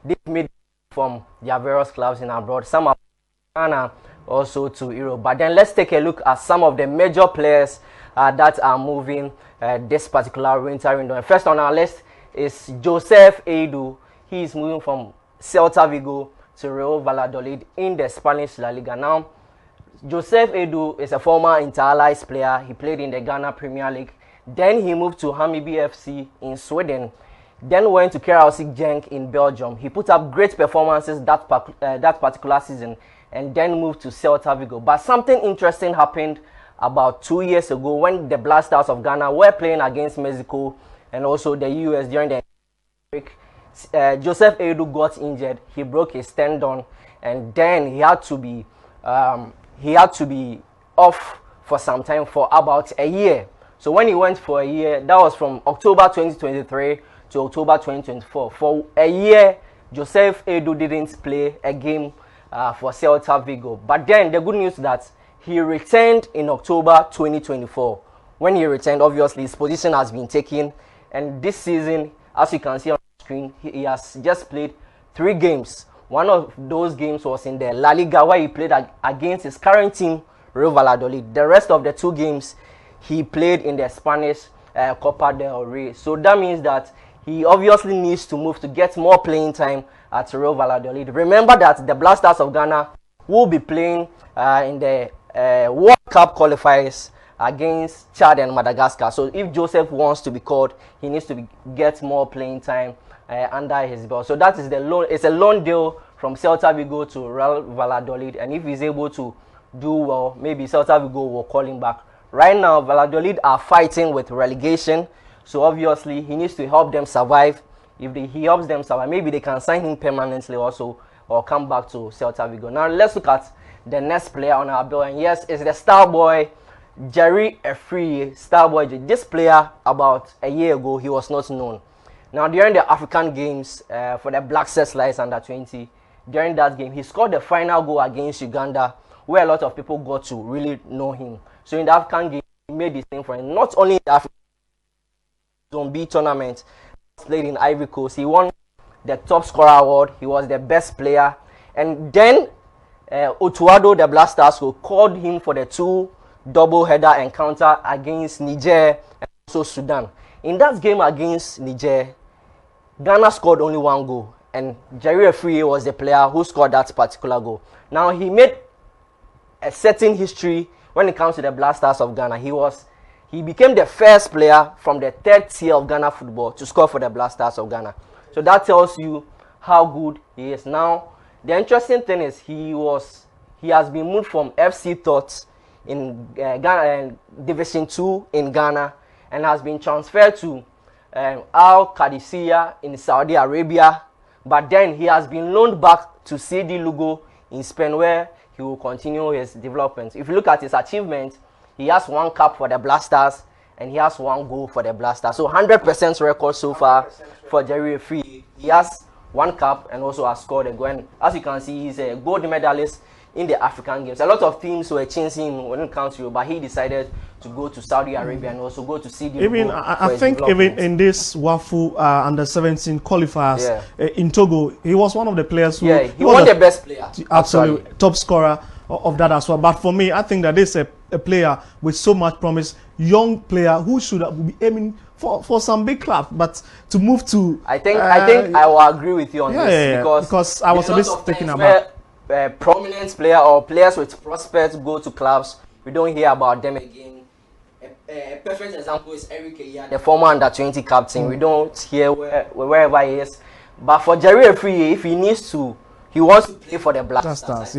They've made from their various clubs in abroad. Some are Ghana, also to Europe. But then let's take a look at some of the major players that are moving this particular winter window. And first on our list is Joseph Edu. He is moving from Celta Vigo to Real Valladolid in the Spanish La Liga. Now, Joseph Edu is a former Inter-Allies player. He played in the Ghana Premier League. Then he moved to Hammarby FC in Sweden. Then went to KRC Genk in Belgium. He put up great performances that particular season, and then moved to Celta Vigo. But something interesting happened about 2 years ago when the Black Stars of Ghana were playing against Mexico and also the US during the break. Joseph Edu got injured. He broke his tendon, and then he had to be off for some time, for about a year. So when he went for a year, that was from October 2023 to October 2024. For a year, Joseph Edu didn't play a game for Celta Vigo. But then the good news is that he returned in October 2024. When he returned, obviously his position has been taken, and this season, as you can see on the screen, he has just played 3 games. One of those games was in the La Liga, where he played against his current team, Real Valladolid. The rest of the 2 games he played in the Spanish Copa del Rey. So that means that he obviously needs to move to get more playing time at Real Valladolid. Remember that the Black Stars of Ghana will be playing in the World Cup qualifiers against Chad and Madagascar. So if Joseph wants to be called, he needs to get more playing time under his belt. So that is the loan. It's a loan deal from Celta Vigo to Real Valladolid, and if he's able to do well, maybe Celta Vigo will call him back. Right now, Valladolid are fighting with relegation. So obviously, he needs to help them survive. If he helps them survive, maybe they can sign him permanently also, or come back to Celta Vigo. Now, let's look at the next player on our bill. And yes, it's the star boy, Jerry Efriye. Star boy, this player, about a year ago, he was not known. Now, during the African Games for the Black Searchlights under 20, during that game, he scored the final goal against Uganda, where a lot of people got to really know him. So in the African game, he made his name for him. Not only in the African Zone B tournament, played in Ivory Coast, he won the top scorer award. He was the best player, and then Otuado, the Black Stars, called him for the 2 double-header encounter against Niger and also Sudan. In that game against Niger, Ghana scored only 1 goal, and Jerry Efriye was the player who scored that particular goal. Now, he made a certain history when it comes to the Black Stars of Ghana. He became the first player from the 3rd tier of Ghana football to score for the Black Stars of Ghana. So that tells you how good he is. Now, the interesting thing is he has been moved from FC Thoughts in Ghana, Division 2 in Ghana, and has been transferred to Al Qadisiyah in Saudi Arabia. But then he has been loaned back to CD Lugo in Spain, where he will continue his development. If you look at his achievement, he has 1 cap for the Black Stars, and he has 1 goal for the Black Stars. So 100% record so far for Jerry Efriye. He has 1 cap and also has scored a goal. And as you can see, he's a gold medalist in the African Games. A lot of teams were chasing him when it comes to you, but he decided to go to Saudi Arabia and also go to CD. Even I think even in this WAFU under 17 qualifiers in Togo, he was one of the players who he won the best player. Absolutely, top scorer of that as well. But for me, I think that this is a player with so much promise, young player who should be aiming for some big club, but to move to I think I will agree with you on this, because I was a bit thinking about prominent player or players with prospects go to clubs, we don't hear about them again. A perfect example is Eric Eya, the former under-20 captain. We don't hear wherever he is. But for Jerry Efriye, if he wants to play for the Black Stars,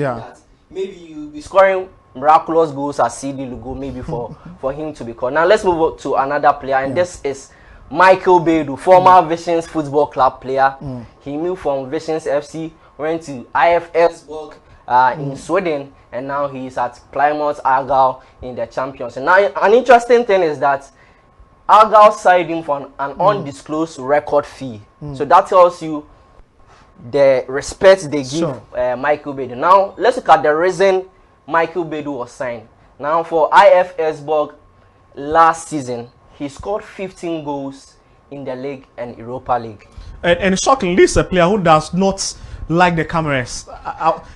maybe you'll be scoring miraculous goals at CD Lugo, maybe for him to be called. Now let's move on to another player, and this is Michael Beidou, former Visions Football Club player. He moved from Visions FC, went to IFSburg in Sweden, and now he's at Plymouth Argyle in the Champions. And now an interesting thing is that Argyle signed him for an undisclosed record fee. So that tells you the respect they give Michael Beidou. Now let's look at the reason Michael Beidou was signed. Now for IFSburg last season, he scored 15 goals in the league and Europa League. And shockingly, this is a player who does not like the cameras.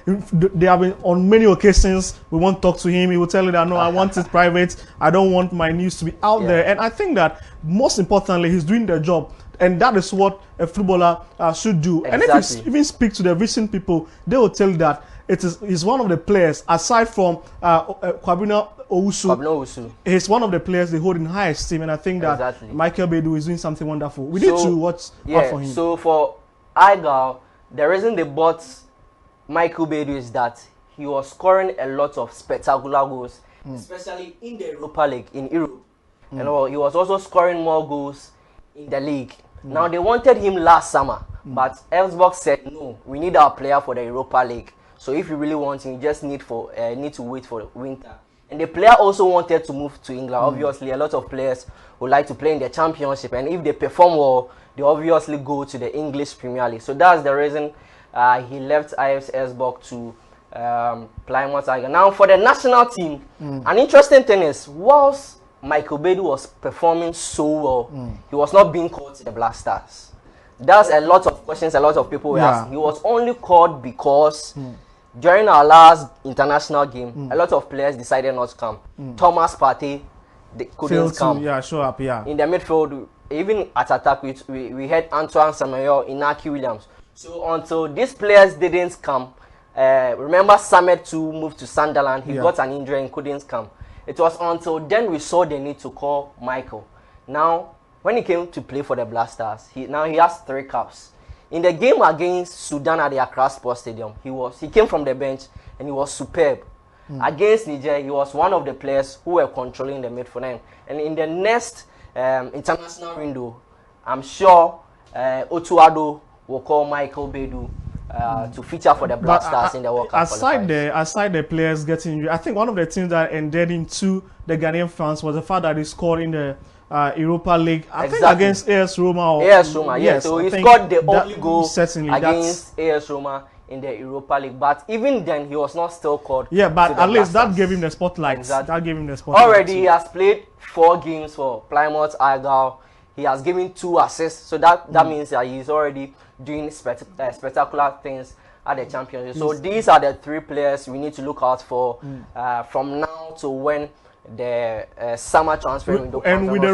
There have been on many occasions we won't talk to him. He will tell you that no, I want it private. I don't want my news to be out there. And I think that most importantly, he's doing the job. And that is what a footballer should do. Exactly. And if you even speak to the recent people, they will tell you that he's one of the players, aside from Kwabena Owusu, he's one of the players they hold in high esteem. And I think that Michael Bedu is doing something wonderful. We need to watch out for him. So for Igal, the reason they bought Michael Bedu is that he was scoring a lot of spectacular goals, especially in the Europa League in Europe. And he was also scoring more goals in the league. Now they wanted him last summer, but Elfsborg said no, we need our player for the Europa League. So if you really want him, you just need to wait for winter. And the player also wanted to move to England. Obviously, a lot of players would like to play in the Championship, and if they perform well, they obviously go to the English Premier League. So that's the reason he left IFS Elfsborg to Plymouth Argyle. Now for the national team, an interesting thing is, whilst Michael Bedu was performing so well, he was not being called to the Black Stars. That's a lot of questions a lot of people were asking. He was only called because during our last international game, a lot of players decided not to come. Thomas Partey couldn't come. Show up, in the midfield, even at attack, we had Antoine Samuel, Inaki Williams. So until these players didn't come, remember Samet too moved to Sunderland. He got an injury and couldn't come. It was until then we saw the need to call Michael. Now, when he came to play for the Black Stars, he has 3 caps. In the game against Sudan at the Accra Sports Stadium, he came from the bench and he was superb. Against Niger, he was one of the players who were controlling the midfield. And in the next international window, I'm sure Otuado will call Michael Bedu to feature for the Black Stars in the World Cup. Aside the players getting injured, I think one of the things that endeared into the Ghanaian fans was the fact that he scored in the Europa League, I think against AS Roma. Yes. So he scored the only goal against AS Roma in the Europa League. But even then, he was not still called. Yeah, but at least that gave him the spotlight. That gave him the spotlight. Already, he has played 4 games for Plymouth Argyle. He has given 2 assists. So that means that he's already doing spectacular things at the championship. So these are the 3 players we need to look out for from now to when the summer transfer window comes. And with the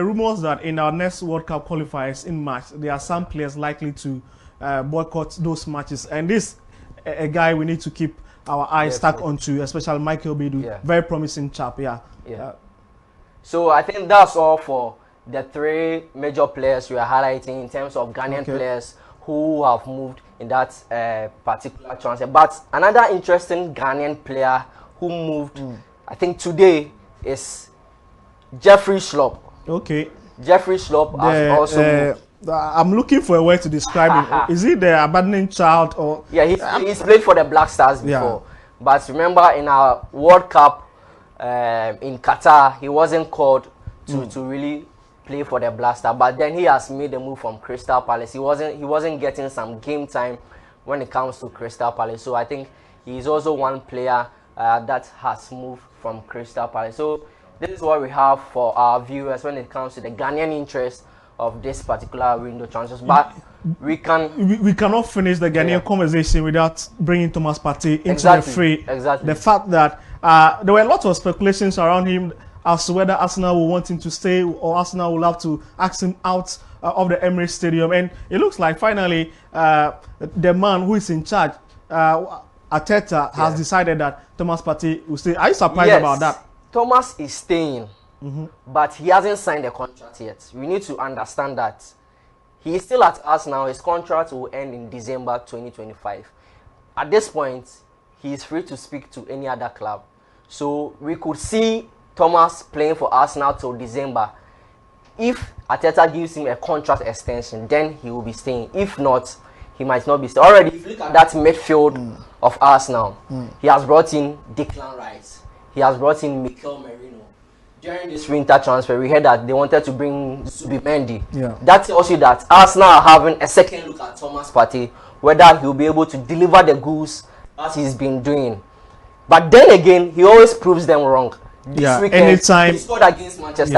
rumors that in our next World Cup qualifiers in March, there are some players likely to boycott those matches. And this a guy we need to keep our eyes stuck onto, especially Michael Bedu. Very promising chap. So I think that's all for the 3 major players we are highlighting in terms of Ghanaian players who have moved in that particular transfer. But another interesting Ghanaian player who moved, I think today, is Jeffrey Schlupp. Jeffrey Schlupp has also moved. I'm looking for a way to describe him. Is he the abandoning child or? Yeah, he's played for the Black Stars before. But remember, in our World Cup in Qatar, he wasn't called to really play for the Black Stars. But then he has made a move from Crystal Palace. He wasn't getting some game time when it comes to Crystal Palace. So I think he's also one player that has moved from Crystal Palace. So this is what we have for our viewers when it comes to the Ghanaian interest of this particular window transfers. But we cannot finish the Ghanaian conversation without bringing Thomas Partey into the fray. The fact that there were a lot of speculations around him as to whether Arsenal will want him to stay or Arsenal will have to ask him out of the Emirates Stadium. And it looks like finally the man who is in charge, Arteta, has decided that Thomas Partey will stay. Are you surprised about that? Thomas is staying, but he hasn't signed a contract yet. We need to understand that he is still at Arsenal. His contract will end in December 2025. At this point, he is free to speak to any other club. So we could see Thomas playing for Arsenal till December. If Arteta gives him a contract extension, then he will be staying. If not, he might not be staying. Already, if you look at that midfield of Arsenal, he has brought in Declan Rice. He has brought in Mikel Merino. During this winter transfer, we heard that they wanted to bring Zubimendi. That tells you that Arsenal are having a second look at Thomas Partey, whether he will be able to deliver the goods as he's been doing. But then again, he always proves them wrong. This weekend, he scored against Manchester